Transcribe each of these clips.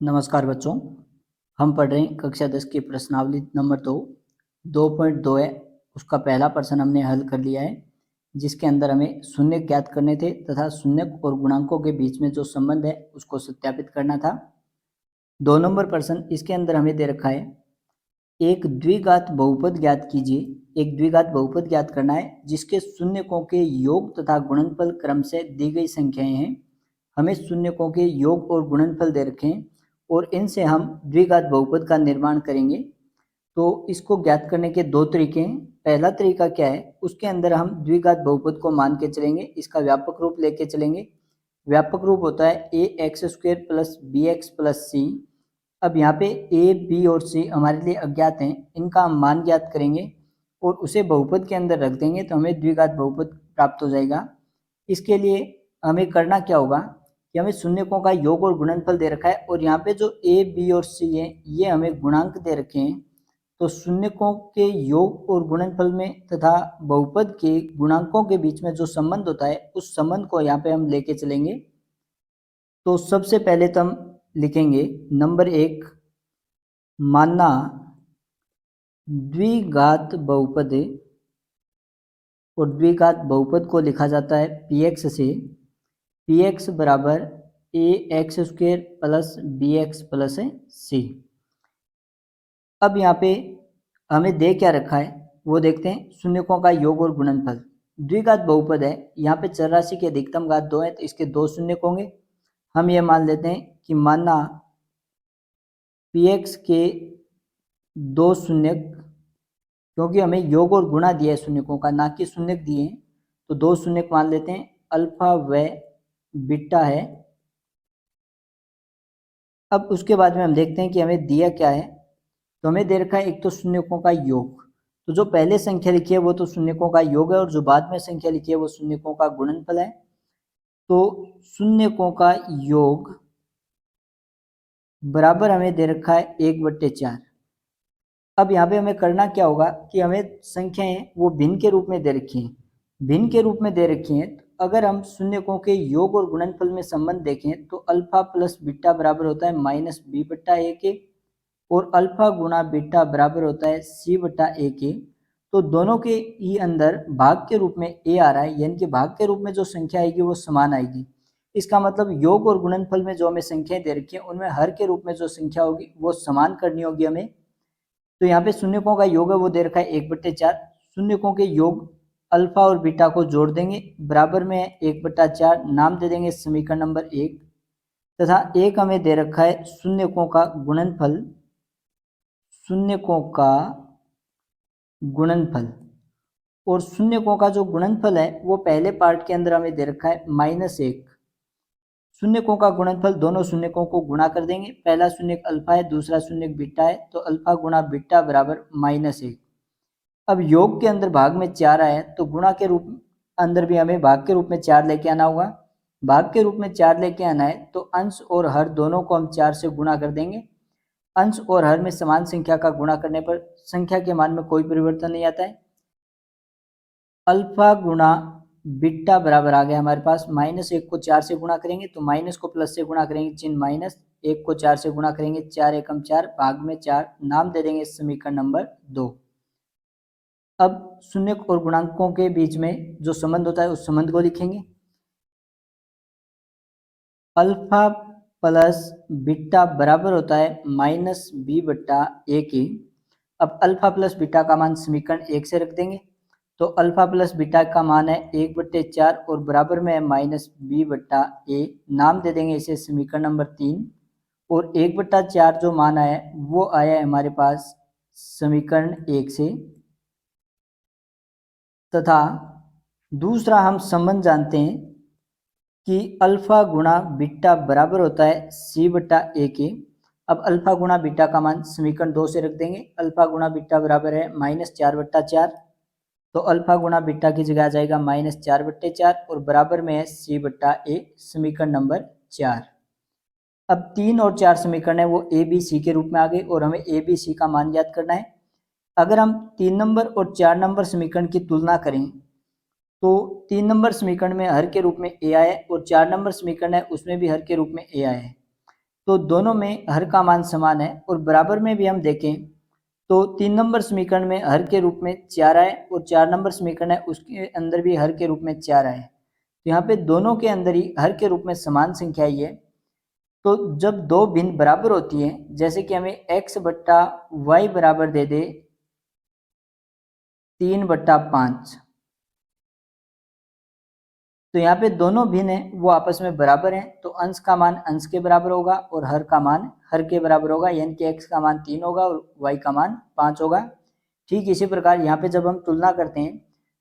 नमस्कार बच्चों, हम पढ़ रहे हैं कक्षा 10 की प्रश्नावली नंबर 2.2 है। उसका पहला प्रश्न हमने हल कर लिया है, जिसके अंदर हमें शून्य ज्ञात करने थे तथा शून्य और गुणांकों के बीच में जो संबंध है उसको सत्यापित करना था। 2 नंबर प्रश्न इसके अंदर हमें दे रखा है, एक द्विघात बहुपद ज्ञात कीजिए। एक द्विघात बहुपद ज्ञात करना है जिसके शून्यकों के योग तथा गुणनफल क्रम से दी गई संख्याएं हैं। हमें शून्यकों के योग और गुणनफल दे रखे हैं और इनसे हम द्विघात बहुपद का निर्माण करेंगे। तो इसको ज्ञात करने के दो तरीके हैं। पहला तरीका क्या है, उसके अंदर हम द्विघात बहुपद को मान के चलेंगे, इसका व्यापक रूप लेके चलेंगे। व्यापक रूप होता है a x square plus b x plus c. अब यहाँ पे ए बी और सी हमारे लिए अज्ञात हैं, इनका हम मान ज्ञात करेंगे और उसे बहुपद के अंदर रख देंगे तो हमें द्विघात बहुपद प्राप्त हो जाएगा। इसके लिए हमें करना क्या होगा कि हमें शून्यकों का योग और गुणनफल दे रखा है और यहाँ पे जो ए बी और सी है ये हमें गुणांक दे रखे हैं। तो शून्यकों के योग और गुणनफल में तथा बहुपद के गुणांकों के बीच में जो संबंध होता है उस संबंध को यहाँ पे हम लेके चलेंगे। तो सबसे पहले तो हम लिखेंगे नंबर 1, मानना द्विघात बहुपद है और द्विघात बहुपद को लिखा जाता है पी एक्स से। पी एक्स बराबर a x square plus b x plus c. अब यहाँ पे हमें दे क्या रखा है वो देखते हैं, शून्यकों का योग और गुणनफल। द्विघात बहुपद है, यहाँ पे चर राशि की अधिकतम घात 2 है तो इसके 2 शून्यक होंगे। हम ये मान लेते हैं कि माना पी एक्स के 2 शून्यक, क्योंकि हमें योग और गुणा दिया है शून्यकों का, ना कि शून्यक दिए हैं, तो 2 शून्यक मान लेते हैं। अल्फा व बीटा है। अब उसके बाद में हम देखते हैं कि हमें दिया क्या है। तो हमें दे रखा है एक तो शून्यकों का योग, तो जो पहले संख्या लिखी है वो तो शून्यकों का योग है और जो बाद में संख्या लिखी है वो शून्यकों का गुणनफल है। तो शून्यकों का योग बराबर हमें दे रखा है 1/4। अब यहाँ पे हमें करना क्या होगा कि हमें संख्याएं वो भिन्न के रूप में दे रखी हैं। भिन्न के रूप में दे रखी हैं, तो अगर हम शून्यकों के योग और गुणनफल में संबंध देखें तो अल्फा प्लस बीटा बराबर होता है माइनस बी बट्टा ए के और अल्फा गुणा बीटा बराबर होता है सी बटा ए के। तो दोनों के ही अंदर भाग के रूप में ए आ रहा है, यानी कि भाग के रूप में जो संख्या आएगी वो समान आएगी। इसका मतलब योग और गुणनफल में जो हमें संख्याएं दे रखी है उनमें हर के रूप में जो संख्या होगी वो समान करनी होगी हमें। तो यहाँ पे शून्यकों का योग है वो दे रखा है 1/4। शून्यकों के योग अल्फा और बीटा को जोड़ देंगे, बराबर में 1/4, नाम दे देंगे समीकरण नंबर 1। तथा एक हमें दे रखा है शून्यकों का गुणनफल। शून्यकों का गुणनफल और शून्यकों का जो गुणनफल है वो पहले पार्ट के अंदर हमें दे रखा है -1। शून्यकों का गुणनफल दोनों शून्यकों को गुणा कर देंगे, पहला शून्यक अल्फा है दूसरा शून्यक बीटा है, तो अल्फा गुणा बीटा बराबर -1। अब योग के अंदर भाग में 4 आया तो गुणा के रूप अंदर भी हमें भाग के रूप में 4 लेके आना होगा। भाग के रूप में 4 लेके आना है तो अंश और हर दोनों को हम 4 से गुणा कर देंगे। अंश और हर में समान संख्या का गुणा करने पर संख्या के मान में कोई परिवर्तन नहीं आता है। अल्फा गुणा बीटा बराबर आ गया हमारे पास -1 को 4 से गुणा करेंगे तो माइनस को प्लस से गुणा करेंगे, चिन्ह माइनस, 1 को 4 से गुणा करेंगे 4 एकम 4, भाग में 4, नाम दे देंगे समीकरण नंबर 2। अब शून्य और गुणांकों के बीच में जो संबंध होता है उस संबंध को लिखेंगे। अल्फा प्लस बीटा बराबर होता है -b/a के। अब अल्फा प्लस बीटा का मान समीकरण 1 से रख देंगे, तो अल्फा प्लस बीटा का मान है 1/4 और बराबर में है -b/a, नाम दे देंगे इसे समीकरण नंबर 3। और 1/4 जो मान आया है वो आया है हमारे पास समीकरण 1 से। तथा दूसरा हम संबंध जानते हैं कि अल्फा गुणा बीटा बराबर होता है c/a के। अब अल्फा गुणा बीटा का मान समीकरण 2 से रख देंगे, अल्फा गुणा बीटा बराबर है -4/4, तो अल्फा गुणा बीटा की जगह आ जाएगा -4/4 और बराबर में है c/a, समीकरण नंबर 4। अब 3 और 4 समीकरण है वो ए बी सी के रूप में आ गए और हमें ए बी सी का मान ज्ञात करना है। अगर हम 3 नंबर और 4 नंबर समीकरण की तुलना करें तो 3 नंबर समीकरण में हर के रूप में ए आया है और 4 नंबर समीकरण है उसमें भी हर के रूप में ए आया है। तो दोनों में हर का मान समान है। और बराबर में भी हम देखें तो 3 नंबर समीकरण में हर के रूप में 4 आए और 4 नंबर समीकरण है उसके अंदर भी हर के रूप में 4 आए। तो यहाँ पे दोनों के अंदर ही हर के रूप में समान संख्या ही है। तो जब दो भिन्न बराबर होती हैं, जैसे कि हमें x बट्टा वाई बराबर दे दे 3/5, तो यहाँ पे दोनों भिन्न हैं वो आपस में बराबर हैं, तो अंश का मान अंश के बराबर होगा और हर का मान हर के बराबर होगा, यानी कि x का मान 3 होगा और y का मान 5 होगा। ठीक इसी प्रकार यहाँ पे जब हम तुलना करते हैं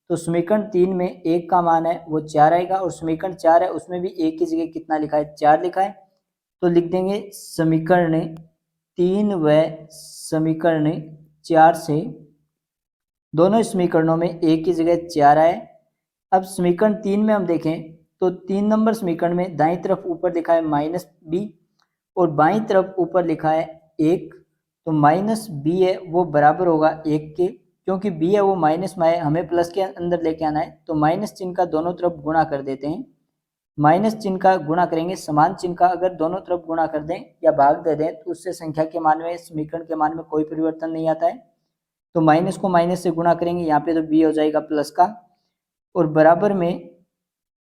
तो समीकरण 3 में 1 का मान है वो 4 आएगा और समीकरण 4 है उसमें भी 1 की जगह कितना लिखा है, 4 लिखा है। तो लिख देंगे समीकरण 3 व समीकरण 4 से दोनों समीकरणों में 1 की जगह 4 आए। अब समीकरण 3 में हम देखें तो 3 नंबर समीकरण में दाईं तरफ ऊपर लिखा है -b और बाईं तरफ ऊपर लिखा है 1, तो -b है वो बराबर होगा 1 के, क्योंकि b है वो माइनस में है, हमें प्लस के अंदर लेके आना है, तो माइनस चिन्ह का दोनों तरफ गुणा कर देते हैं। माइनस चिन्ह का गुणा करेंगे, समान चिन्ह का अगर दोनों तरफ गुणा कर दें या भाग दे दें तो उससे संख्या के मान में समीकरण के मान में कोई परिवर्तन नहीं आता है। तो माइनस को माइनस से गुणा करेंगे, यहाँ पे तो b हो जाएगा प्लस का, और बराबर में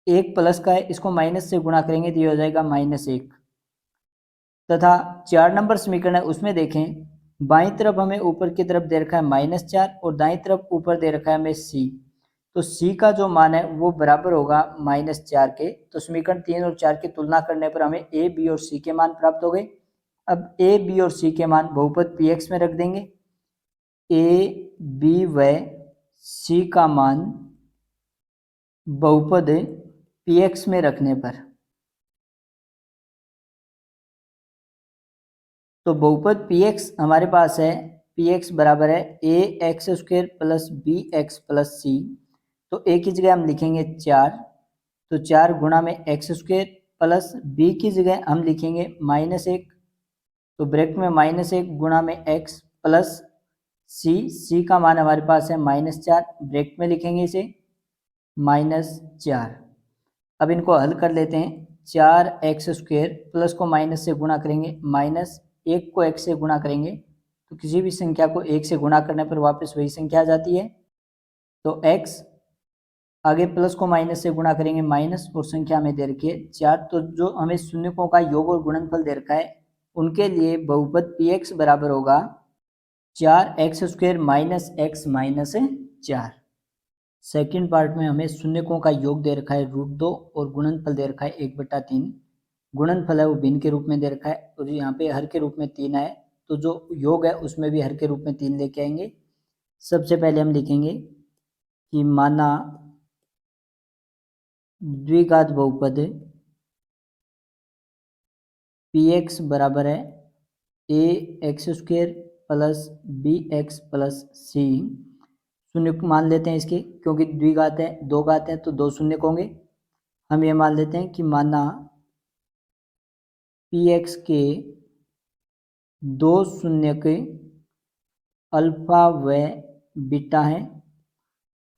1 प्लस का है, इसको माइनस से गुणा करेंगे तो ये हो जाएगा -1। तथा 4 नंबर समीकरण है उसमें देखें बाईं तरफ हमें ऊपर की तरफ दे रखा है -4 और दाईं तरफ ऊपर दे रखा है हमें c, तो c का जो मान है वो बराबर होगा -4 के। तो समीकरण 3 और 4 की तुलना करने पर हमें a, b और c के मान प्राप्त हो गए। अब a, b और c के मान बहुपद px में रख देंगे। a, b व c का मान बहुपद px में रखने पर, तो बहुपद px हमारे पास है, px बराबर है ax² plus bx plus c, तो a की जगह हम लिखेंगे 4, तो 4 गुणा में x² प्लस b की जगह हम लिखेंगे -1, तो ब्रैकेट में -1 गुणा में x प्लस c का मान हमारे पास है -4, ब्रैकेट में लिखेंगे इसे -4। अब इनको हल कर लेते हैं, 4x² प्लस को माइनस से गुणा करेंगे, -1 को x से गुणा करेंगे, तो किसी भी संख्या को 1 से गुणा करने पर वापस वही संख्या आ जाती है। तो x आगे प्लस को माइनस से गुणा करेंगे माइनस, और संख्या हमें दे रखी है 4, तो जो हमें शून्यकों का योग और गुणनफल दे रखा है उनके लिए बहुपद px बराबर होगा 4x² minus x minus 4। Second part में हमें शून्यकों का योग दे रखा है √2 और गुणनफल दे रखा है 1/3। गुणनफल है वो भिन्न के रूप में दे रखा है और यहाँ पे हर के रूप में 3 है, तो जो योग है उसमें भी हर के रूप में 3 लेके आएंगे। सबसे पहले हम लिखेंगे कि माना द्विघात बहुपद px बराबर है ax² plus bx plus c, शून्य मान लेते हैं इसके, क्योंकि द्विघात है, दो घात है तो 2 शून्य होंगे। हम ये मान लेते हैं कि माना px के 2 शून्यक अल्फा व बीटा है।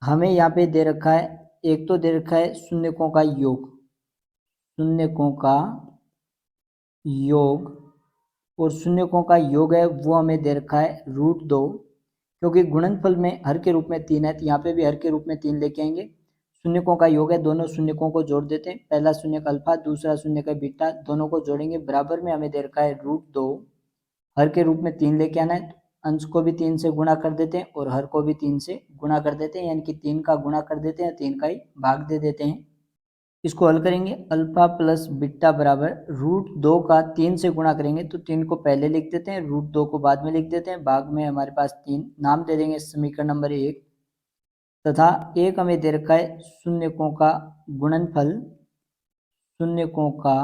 हमें यहाँ पे दे रखा है, एक तो दे रखा है शून्यकों का योग, शून्यकों का योग, और शून्यकों का योग है वो हमें दे रखा है √2, क्योंकि गुणनफल में हर के रूप में 3 है तो यहाँ पे भी हर के रूप में 3 लेके आएंगे। शून्यकों का योग है, दोनों शून्यकों को जोड़ देते हैं, पहला शून्यक अल्फा दूसरा शून्यक बीटा, दोनों को जोड़ेंगे, बराबर में हमें दे रखा है √2, हर के रूप में 3 लेके आना है, अंश को भी 3 से गुणा कर देते हैं और हर को भी 3 से गुणा कर देते हैं, यानी कि 3 का गुणा कर देते हैं, 3 का ही भाग दे देते हैं। इसको हल करेंगे, अल्फा प्लस बीटा बराबर √2 का 3 से गुणा करेंगे, तो 3 को पहले लिख देते हैं, √2 को बाद में लिख देते हैं, भाग में हमारे पास 3, नाम दे देंगे समीकरण नंबर 1, तथा एक हमें दे रखा है शून्यकों का गुणनफल, शून्यकों का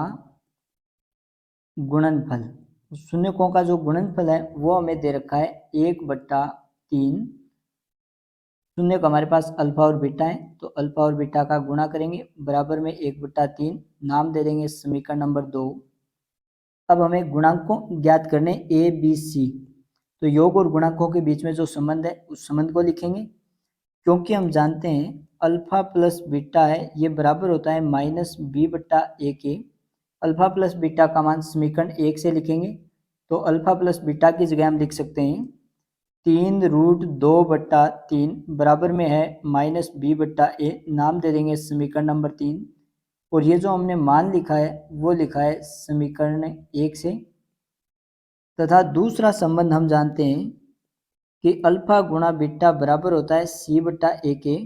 गुणनफल, शून्यकों का जो गुणनफल है वो हमें दे रखा है 1/3। शून्य का हमारे पास अल्फा और बीटा है, तो अल्फा और बीटा का गुणा करेंगे, बराबर में 1/3, नाम दे देंगे समीकरण नंबर 2। अब हमें गुणांकों ज्ञात करने a b c, तो योग और गुणांकों के बीच में जो संबंध है उस संबंध को लिखेंगे, क्योंकि हम जानते हैं अल्फा प्लस बीटा है ये बराबर होता है -b/a के, अल्फा प्लस बीटा का मान समीकरण 1 से लिखेंगे। तो अल्फा प्लस बीटा की जगह हम लिख सकते हैं 3√2/3 बराबर में है -b/a, नाम दे देंगे समीकरण नंबर 3। और ये जो हमने मान लिखा है वो लिखा है समीकरण 1 से। तथा दूसरा संबंध हम जानते हैं कि अल्फा गुणा बीटा बराबर होता है c/a के।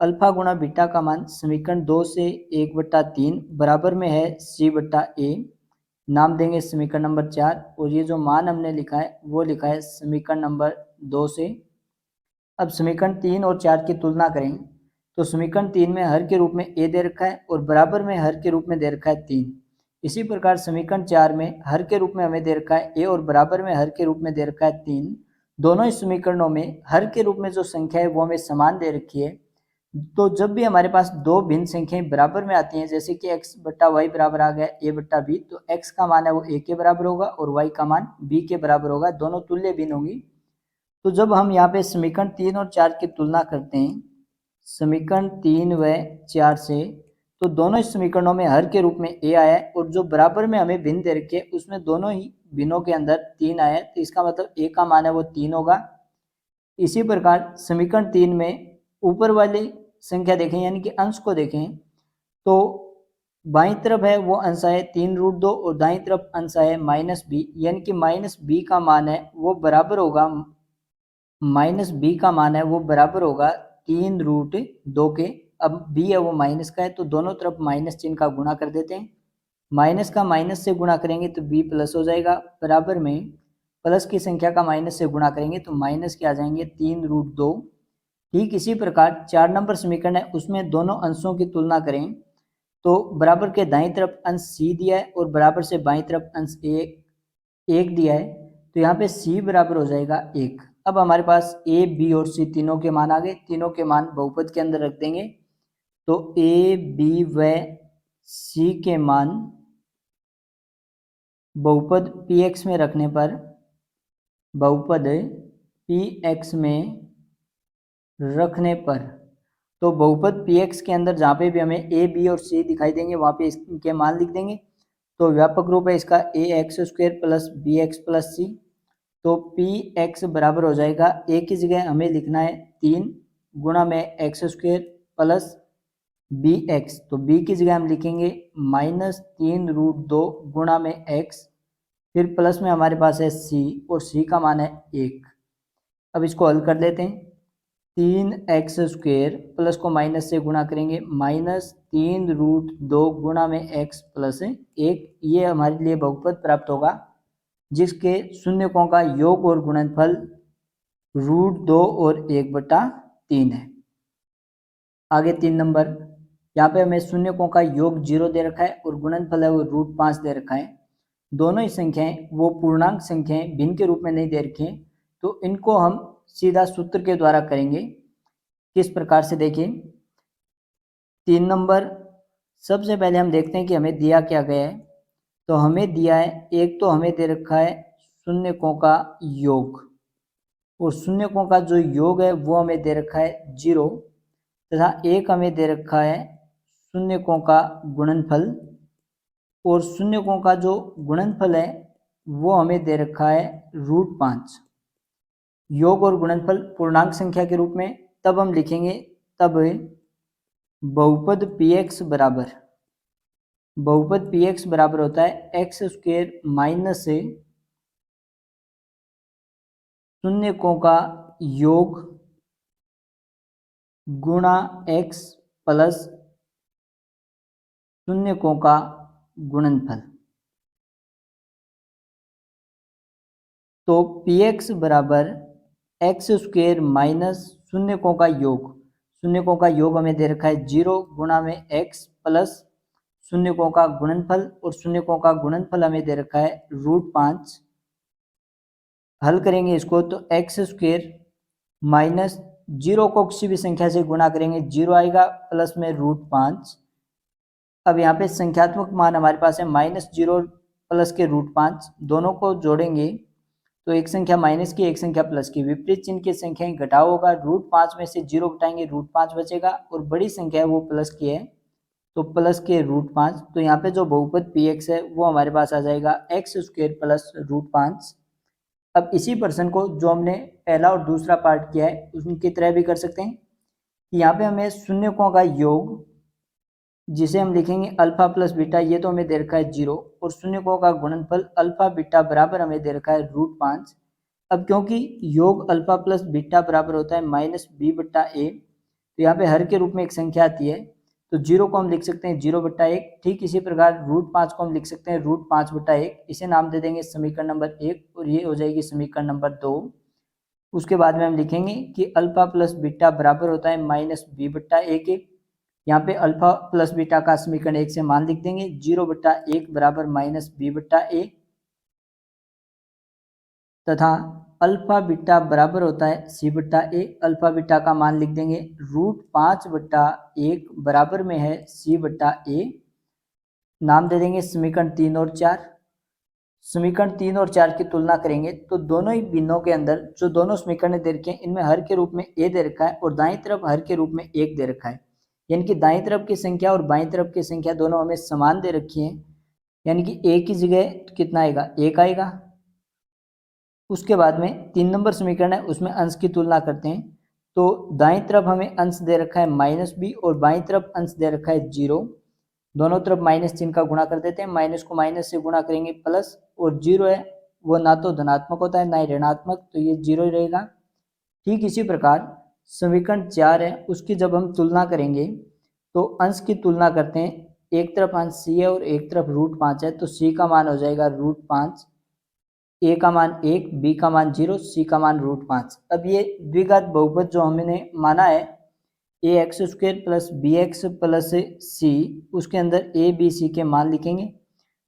अल्फा गुणा बीटा का मान समीकरण 2 से 1/3 बराबर में है c/a, नाम देंगे समीकरण नंबर 4। और ये जो मान हमने लिखा है वो लिखा है समीकरण नंबर 2 से। अब समीकरण 3 और 4 की तुलना करें तो समीकरण 3 में हर के रूप में a दे रखा है और बराबर में हर के रूप में दे रखा है 3। इसी प्रकार समीकरण 4 में हर के रूप में हमें दे रखा है a और बराबर में हर के रूप में दे रखा है 3। दोनों ही समीकरणों में हर के रूप में जो संख्या है वो हमें समान दे रखी है। तो जब भी हमारे पास दो भिन्न संख्याएं बराबर में आती हैं, जैसे कि x/y बराबर आ गया a/b, तो x का मान है वो a के बराबर होगा और y का मान b के बराबर होगा, दोनों तुल्य भिन्न होंगी। तो जब हम यहाँ पे समीकरण 3 और 4 की तुलना करते हैं समीकरण 3 व 4 से, तो दोनों ही समीकरणों में हर के रूप में a आया है और जो बराबर में हमें भिन्न दे रखे उसमें दोनों ही भिन्नों के अंदर 3 आया है, तो इसका मतलब a का मान है वो 3 होगा। इसी प्रकार समीकरण 3 में ऊपर वाली संख्या देखें यानी कि अंश को देखें तो बाईं तरफ है वो अंश है 3√2 और दाईं तरफ अंश है -b, यानी कि -b का मान है वो बराबर होगा -b का मान है वो बराबर होगा 3√2 के। अब b है वो माइनस का है तो दोनों तरफ माइनस चिन्ह का गुणा कर देते हैं। माइनस का माइनस से गुणा करेंगे तो b प्लस हो जाएगा, बराबर में प्लस की संख्या का माइनस से गुणा करेंगे तो माइनस के आ जाएंगे 3√2। ठीक इसी प्रकार 4 नंबर समीकरण है उसमें दोनों अंशों की तुलना करें तो बराबर के दाईं तरफ अंश c दिया है और बराबर से बाईं तरफ अंश 1 दिया है, तो यहाँ पे c बराबर हो जाएगा 1। अब हमारे पास a, b और c तीनों के मान आ गए, तीनों के मान बहुपद के अंदर रख देंगे। तो a, b व c के मान बहुपद px में रखने पर बहुपद px में रखने पर तो बहुपद px के अंदर जहाँ पे भी हमें a, b और c दिखाई देंगे वहाँ पे इसके मान लिख देंगे। तो व्यापक रूप है इसका ax² plus bx plus c। तो px बराबर हो जाएगा a की जगह हमें लिखना है 3 गुणा में x² प्लस bx, तो b की जगह हम लिखेंगे -3√2 गुणा में x, फिर प्लस में हमारे पास है c और c का मान है 1। अब इसको हल कर लेते हैं। 3x² प्लस को माइनस से गुणा करेंगे -3√2 गुणा में x प्लस 1, ये हमारे लिए बहुपद प्राप्त होगा जिसके शून्यकों का योग और गुणनफल √2 और 1/3 है। आगे 3 नंबर, यहाँ पे हमें शून्यकों का योग 0 दे रखा है और गुणनफल है वो √5 दे रखा है। दोनों ही संख्याएं वो पूर्णांक संख्याएं भिन्न के रूप में नहीं दे रखी हैं, तो इनको हम सीधा सूत्र के द्वारा करेंगे। किस प्रकार से देखिए 3 नंबर, सबसे पहले हम देखते हैं कि हमें दिया क्या गया है। तो हमें दिया है एक तो हमें दे रखा है शून्यकों का योग और शून्यकों का जो योग है वो हमें दे रखा है 0 तथा एक हमें दे रखा है शून्यकों का गुणनफल और शून्यकों का जो गुणनफल है वो हमें दे रखा है √5। योग और गुणनफल पूर्णांक संख्या के रूप में तब हम लिखेंगे तब बहुपद px बराबर होता है x² माइनस से शून्यकों का योग गुणा x प्लस शून्यकों का गुणनफल। तो px बराबर x² माइनस शून्यकों का योग, शून्यकों का योग हमें दे रखा है 0 गुणा में x प्लस शून्यकों का गुणनफल और शून्यकों का गुणनफल हमें दे रखा है √5। हल करेंगे इसको तो x² माइनस 0 को किसी भी संख्या से गुणा करेंगे 0 आएगा प्लस में √5। अब यहाँ पे संख्यात्मक मान हमारे पास है -0 प्लस के √5, दोनों को जोड़ेंगे तो एक संख्या माइनस की एक संख्या प्लस की, विपरीत चिन्ह की संख्याएं घटाव होगा, √5 में से 0 घटाएंगे √5 बचेगा और बड़ी संख्या है वो प्लस की है तो प्लस के रूट 5। तो यहाँ पे जो बहुपद पी एक्स है वो हमारे पास आ जाएगा एक्स स्क्वेयर प्लस रूट 5। अब इसी पर्सन को जो हमने पहला और दूसरा पार्ट किया है उनकी तरह भी कर सकते हैं कि यहाँ पे हमें शून्यकों का योग, जिसे हम लिखेंगे अल्फा प्लस बीटा, ये तो हमें दे रखा है 0, और शून्यकों का गुणनफल अल्फा बीटा बराबर हमें दे रखा है रूट 5। अब क्योंकि योग अल्फा प्लस बीटा बराबर होता है माइनस बी बट्टा ए, तो यहाँ पे हर के रूप में एक संख्या आती है, तो 0 को हम लिख सकते हैं 0/1। ठीक इसी प्रकार रूट 5 को हम लिख सकते हैं रूट 5/1। इसे नाम दे देंगे समीकरण नंबर 1 और ये हो जाएगी समीकरण नंबर 2। उसके बाद में हम लिखेंगे कि अल्फा प्लस बीटा बराबर होता है माइनस बी बट्टा ए के। यहाँ पे अल्फा प्लस बीटा का समीकरण 1 से मान लिख देंगे 0/1 बराबर माइनस बी बट्टा ए, तथा अल्फा बीटा बराबर होता है सी बट्टा ए। अल्फा बीटा का मान लिख देंगे रूट 5/1 बराबर में है सी बट्टा ए। नाम दे देंगे समीकरण 3 और 4। समीकरण 3 और 4 की तुलना करेंगे तो दोनों ही भिन्नों के अंदर जो दोनों समीकरण दे रखे हैं इनमें हर के रूप में ए दे रखा है और दाईं तरफ हर के रूप में 1 दे रखा है, यानी कि दाईं तरफ की संख्या और बाईं तरफ की संख्या दोनों हमें समान दे रखी है, यानी कि ए की जगह कितना आएगा 1 आएगा। उसके बाद में 3 नंबर समीकरण है उसमें अंश की तुलना करते हैं, तो दाईं तरफ हमें अंश दे रखा है माइनस बी और बाईं तरफ अंश दे रखा है 0। दोनों तरफ माइनस चिन्ह का गुणा कर देते हैं, माइनस को माइनस से गुणा करेंगे प्लस, और 0 है वो ना तो धनात्मक होता है ना ही ऋणात्मक, तो ये 0 ही रहेगा। ठीक इसी प्रकार समीकरण 4 है उसकी जब हम तुलना करेंगे तो अंश की तुलना करते हैं, एक तरफ अंश सी है और एक तरफ रूट 5 है, तो सी का मान हो जाएगा रूट 5, ए का मान 1, बी का मान 0, सी का मान रूट 5। अब ये द्विघात बहुपद जो हमने माना है a x square plus b x plus c, उसके अंदर ए बी सी के मान लिखेंगे,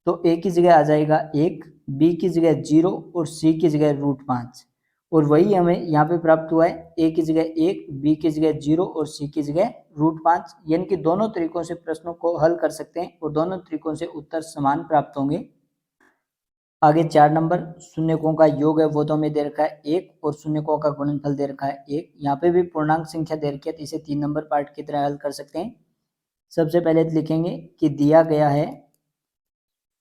तो ए की जगह आ जाएगा 1, बी की जगह 0 और सी की जगह रूट 5, और वही हमें यहाँ पे प्राप्त हुआ है, ए की जगह 1, बी की जगह 0 और सी की जगह रूट 5। यानी कि दोनों तरीकों से प्रश्नों को हल कर सकते हैं और दोनों तरीकों से उत्तर समान प्राप्त होंगे। आगे 4 नंबर, शून्यकों का योग है वो तो हमें दे रखा है 1 और शून्यकों का गुणनफल दे रखा है 1। यहाँ पे भी पूर्णांक संख्या दे रखी है तो इसे 3 नंबर पार्ट की तरह हल कर सकते हैं। सबसे पहले तो लिखेंगे कि दिया गया है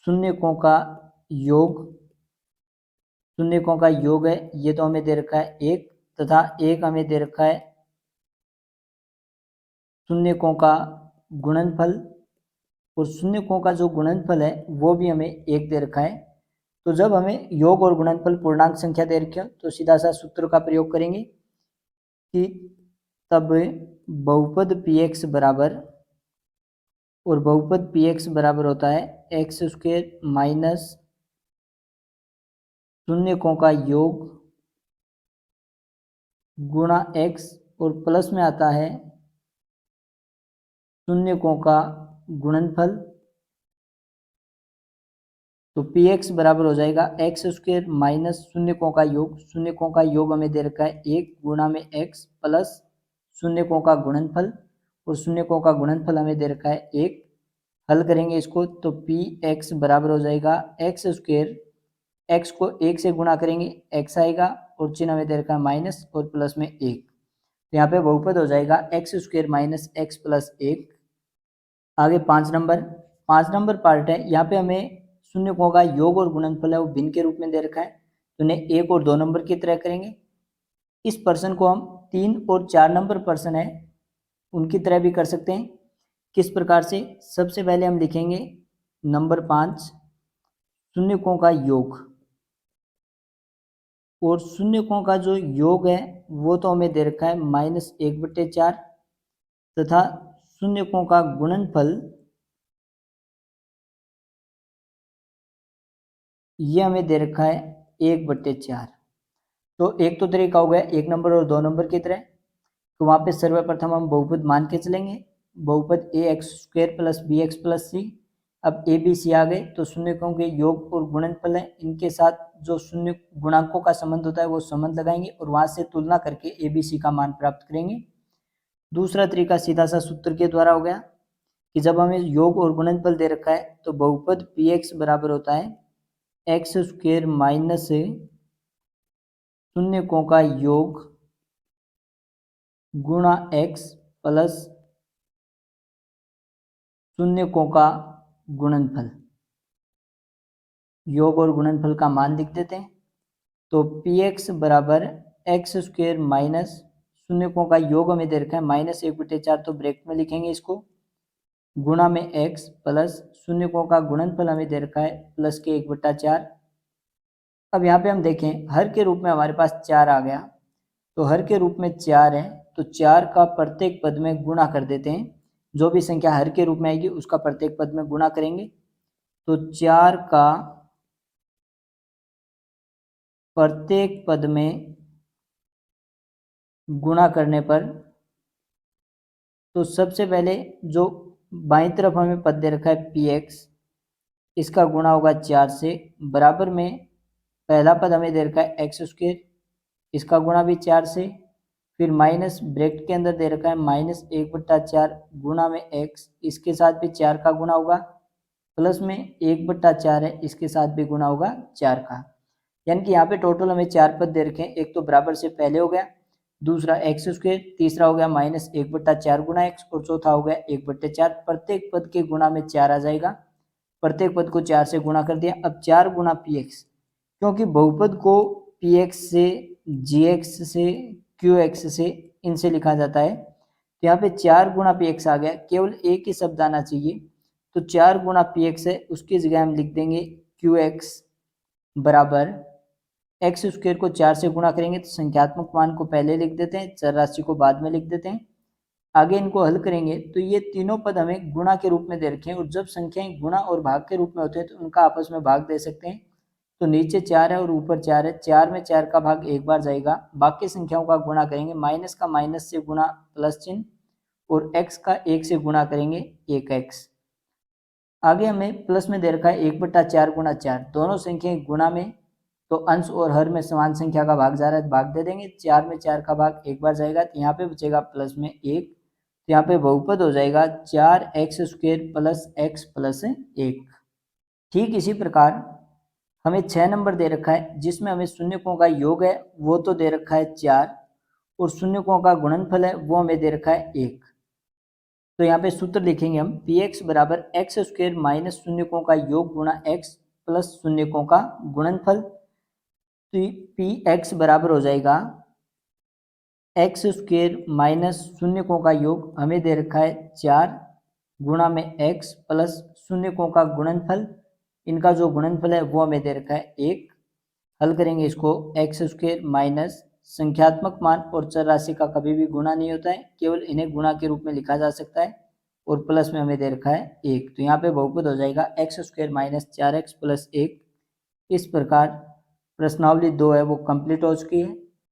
शून्यकों का योग, शून्यकों का योग है ये तो हमें दे रखा है 1, तथा 1 हमें दे रखा है शून्यकों का गुणनफल, और शून्यकों का जो गुणनफल है वो भी हमें 1 दे रखा है। तो जब हमें योग और गुणनफल पूर्णांक संख्या दे रखी हो तो सीधा सा सूत्र का प्रयोग करेंगे कि तब बहुपद पी एक्स बराबर, और बहुपद पी एक्स बराबर होता है एक्स स्क्वेयर माइनस शून्यकों का योग गुणा एक्स, और प्लस में आता है शून्यकों का गुणनफल। तो पी एक्स बराबर हो जाएगा एक्स स्क्वेयर माइनस शून्यकों का योग, शून्यकों का योग हमें दे रखा है 1 गुणा में एक्स प्लस शून्यकों का गुणनफल, और शून्यकों का गुणनफल हमें दे रखा है 1। हल करेंगे इसको तो पी एक्स बराबर हो जाएगा एक्स स्क्वेयर, एक्स को 1 से गुणा करेंगे एक्स आएगा, और चिन्ह हमें दे रखा है माइनस और प्लस में 1, तो यहाँ पे बहुपद हो जाएगा x square minus x plus 1। आगे 5 नंबर, 5 नंबर पार्ट है, यहाँ पे हमें शून्यकों का योग और गुणनफल है वो भिन्न के रूप में दे रखा है, तो उन्हें 1 और 2 नंबर की तरह करेंगे। इस पर्सन को हम 3 और 4 नंबर पर्सन है उनकी तरह भी कर सकते हैं। किस प्रकार से, सबसे पहले हम लिखेंगे नंबर 5 शून्यकों का योग, और शून्यकों का जो योग है वो तो हमें दे रखा है -1/4, तथा शून्यकों का गुणनफल ये हमें दे रखा है 1/4। तो एक तो तरीका हो गया 1 नंबर और 2 नंबर की तरह, तो वहाँ पे सर्वप्रथम हम बहुपद मान के चलेंगे, बहुपद a x square plus b x plus c. अब ए बी सी आ गए तो शून्यकों के योग और गुणनफल है, इनके साथ जो शून्य गुणांकों का संबंध होता है वो संबंध लगाएंगे और वहाँ से तुलना करके ए बी सी का मान प्राप्त करेंगे। दूसरा तरीका सीधा सा सूत्र के द्वारा हो गया कि जब हमें योग और गुणनफल दे रखा है तो बहुपद पी एक्स बराबर होता है एक्स स्क्वेयर माइनस शून्यकों का योग गुणा एक्स प्लस शून्यकों का गुणनफल, योग और गुणनफल का मान लिख देते हैं। तो px बराबर एक्स स्क्वेयर माइनस शून्यकों का योग हमें दे रखा है -1/4, तो ब्रैकेट में लिखेंगे इसको, गुणा में x प्लस शून्यकों का गुणनफल हमें दे रखा है प्लस के 1/4। अब यहाँ पे हम देखें हर के रूप में हमारे पास 4 आ गया, तो हर के रूप में 4 है, तो 4 का प्रत्येक पद में गुणा कर देते हैं। जो भी संख्या हर के रूप में आएगी उसका प्रत्येक पद में गुणा करेंगे। तो 4 का प्रत्येक पद में गुणा करने पर, तो सबसे पहले जो बाईं तरफ हमें पद दे रखा है px, इसका गुणा होगा 4 से, बराबर में पहला पद हमें दे रखा है एक्स स्क्वेयर, इसका गुणा भी 4 से, फिर माइनस ब्रैकेट के अंदर दे रखा है -1/4 गुणा में x, इसके साथ भी 4 का गुणा होगा, प्लस में 1/4 है, इसके साथ भी गुणा होगा 4 का। यानी कि यहाँ पे टोटल हमें 4 पद दे रखे हैं। एक तो बराबर से पहले हो गया, दूसरा एक्स स्क्वेयर, तीसरा हो गया -1/4 गुणा x, और चौथा हो गया 1/4। प्रत्येक पद के गुणा में 4 आ जाएगा, प्रत्येक पद को 4 से गुणा कर दिया। अब 4 गुणा px, क्योंकि बहुपद को px से, gx से, qx से, इनसे लिखा जाता है, तो यहाँ पे 4 गुणा px आ गया, केवल एक ही शब्द आना चाहिए, तो 4 गुणा px है, उसकी जगह हम लिख देंगे qx बराबर एक्स स्क्वेयर को 4 से गुणा करेंगे तो संख्यात्मक मान को पहले लिख देते हैं, चर राशि को बाद में लिख देते हैं। आगे इनको हल करेंगे तो ये तीनों पद हमें गुणा के रूप में दे रखे हैं, और जब संख्याएं गुणा और भाग के रूप में होते हैं तो उनका आपस में भाग दे सकते हैं। तो नीचे 4 है और ऊपर 4 है, 4 में 4 का भाग एक बार जाएगा, बाकी संख्याओं का गुणा करेंगे, माइनस का माइनस से गुणा प्लस चिन्ह, और x का 1 से गुणा करेंगे 1x। आगे हमें प्लस में दे रखा है 1/4 गुणा 4, दोनों संख्याएं गुणा में, तो अंश और हर में समान संख्या का भाग जा रहा है, भाग दे देंगे, 4 में 4 का भाग एक बार जाएगा, तो यहाँ पे बचेगा प्लस में 1, तो यहाँ पे बहुपद हो जाएगा 4x² प्लस x प्लस 1। ठीक इसी प्रकार हमें 6 नंबर दे रखा है, जिसमें हमें शून्यकों का योग है वो तो दे रखा है 4, और शून्यकों का गुणनफल है वो हमें दे रखा है 1। तो यहाँ पे सूत्र लिखेंगे हम, px बराबर x² माइनस शून्यकों का योग गुणा x प्लस शून्यकों का गुणनफल। तो px बराबर हो जाएगा x² माइनस शून्यकों का योग, हमें दे रखा है 4 गुणा में x प्लस शून्यकों का गुणनफल, इनका जो गुणनफल है वो हमें दे रखा है 1। हल करेंगे इसको, x² माइनस संख्यात्मक मान और चर राशि का कभी भी गुणा नहीं होता है, केवल इन्हें गुणा के रूप में लिखा जा सकता है, और प्लस में हमें दे रखा है 1, तो यहाँ पे बहुपद हो जाएगा x² माइनस 4x प्लस 1। इस प्रकार प्रश्नावली 2 है वो कंप्लीट हो चुकी है।